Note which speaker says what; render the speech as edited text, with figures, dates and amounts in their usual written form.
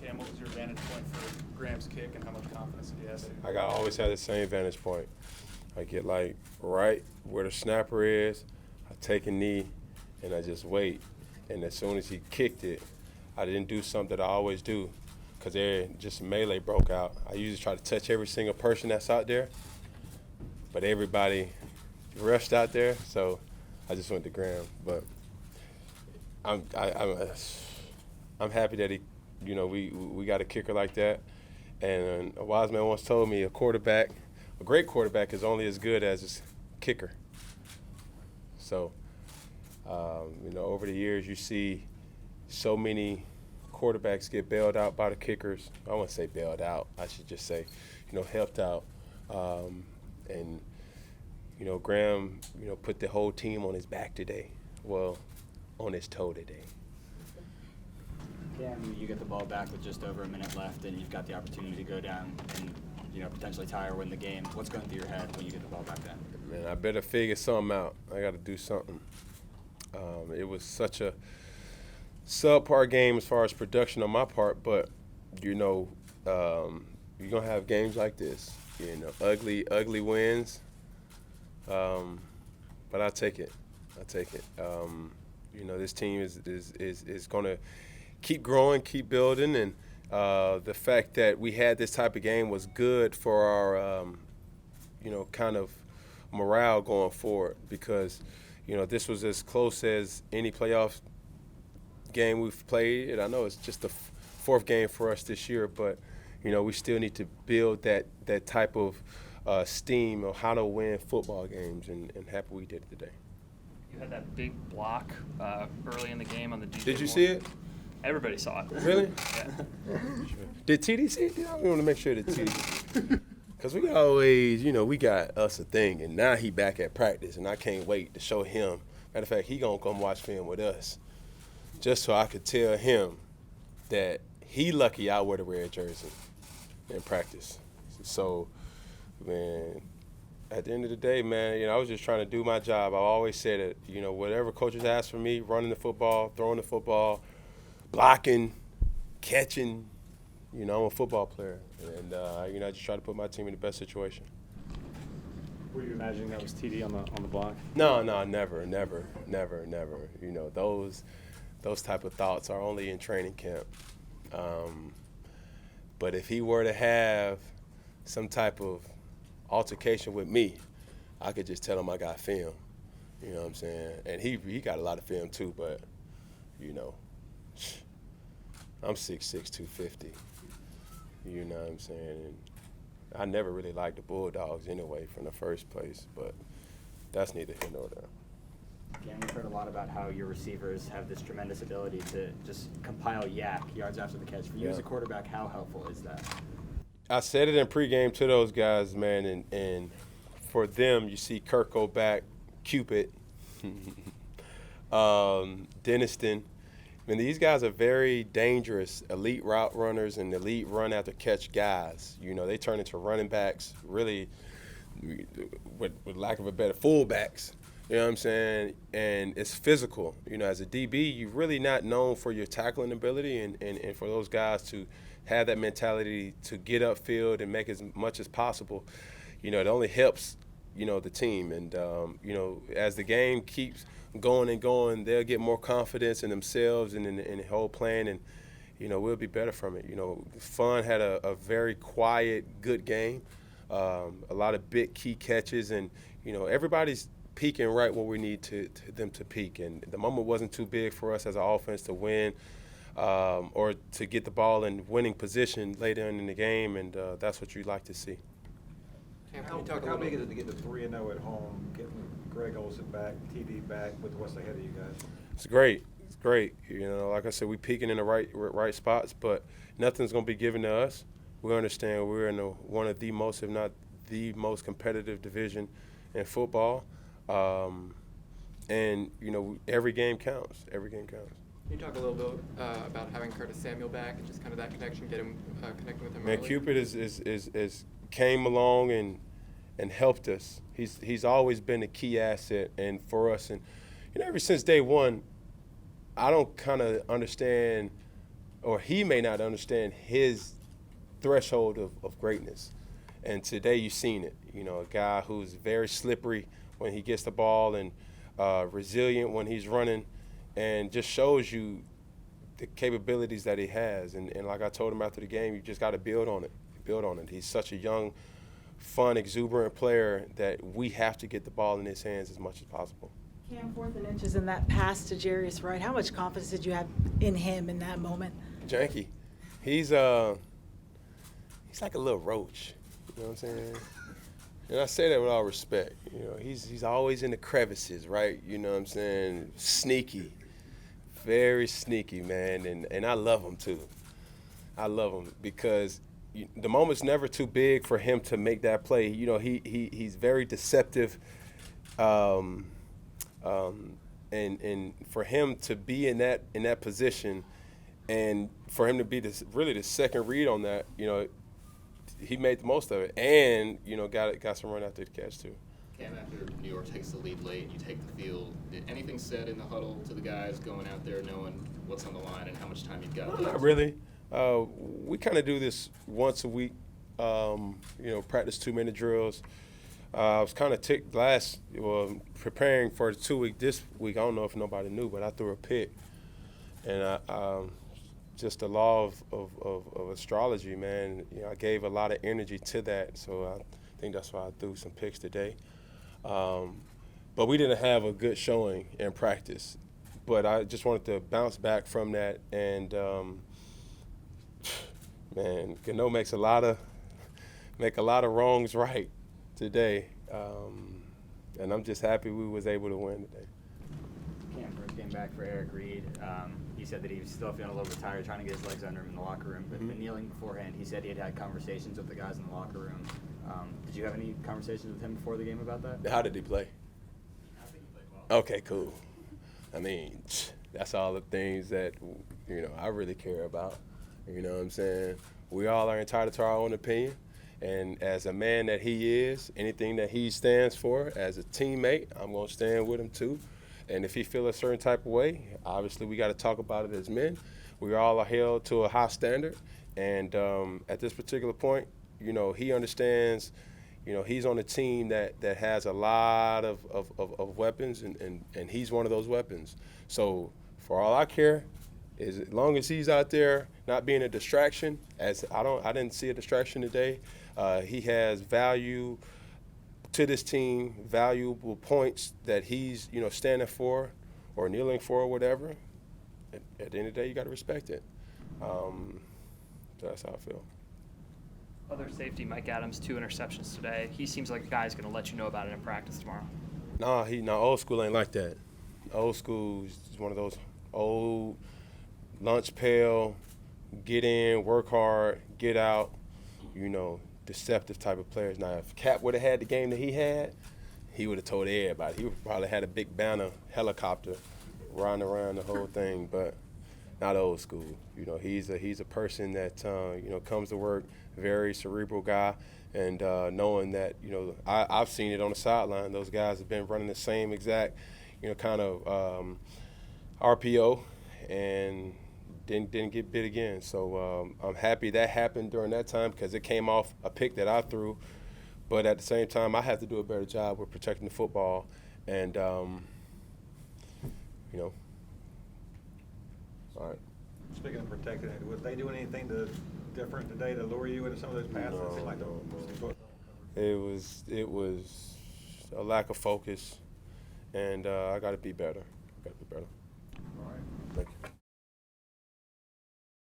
Speaker 1: Cam, what was your vantage point for Graham's kick, and how much confidence did you have?
Speaker 2: I always have the same vantage point. I get like right where the snapper is, I take a knee, and I just wait. And as soon as he kicked it, I didn't do something that I always do, because there just melee broke out. I usually try to touch every single person that's out there, but everybody rushed out there, so I just went to Graham. But I'm happy that we got a kicker like that. And a wise man once told me a great quarterback is only as good as his kicker. So, over the years you see so many quarterbacks get bailed out by the kickers. I wouldn't say bailed out. I should just say, helped out. And Graham, put the whole team on his back today. Well, on his toe today.
Speaker 3: Cam, you get the ball back with just over a minute left, and you've got the opportunity to go down and potentially tie or win the game. What's going through your head when you get the ball back then?
Speaker 2: Man, I better figure something out. I got to do something. It was such a subpar game as far as production on my part, but you're gonna have games like this. Ugly wins. But I take it. This team is gonna keep growing, keep building, and the fact that we had this type of game was good for our, kind of morale going forward, because, this was as close as any playoff game we've played. And I know it's just the fourth game for us this year, but, we still need to build that type of steam of how to win football games, and happy we did it today.
Speaker 1: You had that big block early in the game on the DJ.
Speaker 2: Did you see it?
Speaker 1: Everybody saw it.
Speaker 2: Really?
Speaker 1: Yeah.
Speaker 2: Did TD see it? I want to make sure that TD. Because we always, we got us a thing, and now he back at practice, and I can't wait to show him. Matter of fact, he going to come watch film with us, just so I could tell him that he lucky I wear the red jersey in practice. So, man, at the end of the day, man, I was just trying to do my job. I always said it, whatever coaches ask for me, running the football, throwing the football, blocking, catching, I'm a football player. And, I just try to put my team in the best situation.
Speaker 4: Were you imagining that was TD on the block?
Speaker 2: No, never. Those type of thoughts are only in training camp. But if he were to have some type of altercation with me, I could just tell him I got film. You know what I'm saying? And he got a lot of film too, but, I'm 6'6", 250. You know what I'm saying? And I never really liked the Bulldogs anyway from the first place, but that's neither here nor there.
Speaker 3: Cam, we've heard a lot about how your receivers have this tremendous ability to just compile yards after the catch. For you as a quarterback, how helpful is that?
Speaker 2: I said it in pregame to those guys, man, and for them, you see Kirk go back, Cupid, Denniston. I mean, these guys are very dangerous, elite route runners and elite run after catch guys. They turn into running backs, really, with lack of a better, fullbacks. You know what I'm saying? And it's physical. As a DB, you're really not known for your tackling ability, and for those guys to have that mentality to get upfield and make as much as possible, it only helps, the team. And, as the game keeps going and going, they'll get more confidence in themselves and in the whole plan, and, we'll be better from it. Fun had a very quiet, good game, a lot of big key catches, and, everybody's peaking right where we need them to peak. And the moment wasn't too big for us as an offense to win or to get the ball in winning position later in the game, and that's what you'd like to see.
Speaker 5: How big is it to get the 3-0 at home, getting Greg Olsen back, TD back, with what's ahead of you guys?
Speaker 2: It's great. Like I said, we're peaking in the right spots, but nothing's going to be given to us. We understand we're in one of the most, if not the most competitive division in football. And, every game counts. Every game counts.
Speaker 6: Can you talk a little bit about having Curtis Samuel back and just kind of that connection, get him connecting with him?
Speaker 2: Man,
Speaker 6: early?
Speaker 2: Cupid is came along and helped us. He's always been a key asset and for us. And ever since day one, I don't kind of understand or he may not understand his threshold of greatness. And today you've seen it. You know, a guy who's very slippery when he gets the ball and resilient when he's running, and just shows you the capabilities that he has. And like I told him after the game, you just got to build on it. Build on it. He's such a young, fun, exuberant player that we have to get the ball in his hands as much as possible.
Speaker 7: Cam, 4th and inches in that pass to Jarius Wright. How much confidence did you have in him in that moment?
Speaker 2: Janky, he's like a little roach. You know what I'm saying? And I say that with all respect. You know, he's always in the crevices, right? You know what I'm saying? Sneaky, very sneaky, man. And I love him too. I love him because the moment's never too big for him to make that play. You know, he's very deceptive. And for him to be in that position, and for him to be really the second read on that, you know, he made the most of it, and you know, got some run after the catch too.
Speaker 8: Cam, after New York takes the lead late, you take the field. Did anything said in the huddle to the guys going out there, knowing what's on the line and how much time you've got left?
Speaker 2: Not really. We kind of do this once a week. You know, practice 2-minute drills. I was kind of preparing for the 2-week this week. I don't know if nobody knew, but I threw a pick. And just the law of astrology, man, you know, I gave a lot of energy to that. So I think that's why I threw some picks today. But we didn't have a good showing in practice. But I just wanted to bounce back from that. And, man, Gano make a lot of wrongs right today, and I'm just happy we was able to win today.
Speaker 3: Cam, first game back for Eric Reed. He said that he was still feeling a little bit tired, trying to get his legs under him in the locker room. But kneeling beforehand, he said he had conversations with the guys in the locker room. Did you have any conversations with him before the game about that?
Speaker 2: How did he play?
Speaker 3: I think he played well.
Speaker 2: Okay, cool. I mean, that's all the things that, you know, I really care about. You know what I'm saying? We all are entitled to our own opinion. And as a man that he is, anything that he stands for as a teammate, I'm going to stand with him too. And if he feels a certain type of way, obviously we got to talk about it as men. We all are held to a high standard. And at this particular point, you know, he understands, you know, he's on a team that has a lot of weapons, and he's one of those weapons. So for all I care, is as long as he's out there not being a distraction, as I didn't see a distraction today. He has value to this team, valuable points that he's, you know, standing for or kneeling for or whatever. At the end of the day, you got to respect it. So that's how I feel.
Speaker 1: Other safety, Mike Adams, 2 interceptions today. He seems like a guy who's going to let you know about it in practice tomorrow.
Speaker 2: Old school ain't like that. Old school is one of those old lunch pail, get in, work hard, get out, you know, deceptive type of players. Now, if Cap would have had the game that he had, he would have told everybody. He would probably had a big banner helicopter riding around the whole thing, but not old school. You know, he's a person that, you know, comes to work, very cerebral guy, and knowing that, you know, I've seen it on the sideline. Those guys have been running the same exact, you know, kind of RPO, and didn't get bit again. So I'm happy that happened during that time because it came off a pick that I threw. But at the same time, I have to do a better job with protecting the football. And, you know, all right.
Speaker 5: Speaking of protecting it, was they doing anything different today to lure you into some of those passes? It seemed like
Speaker 2: It was a lack of focus, and I got to be better.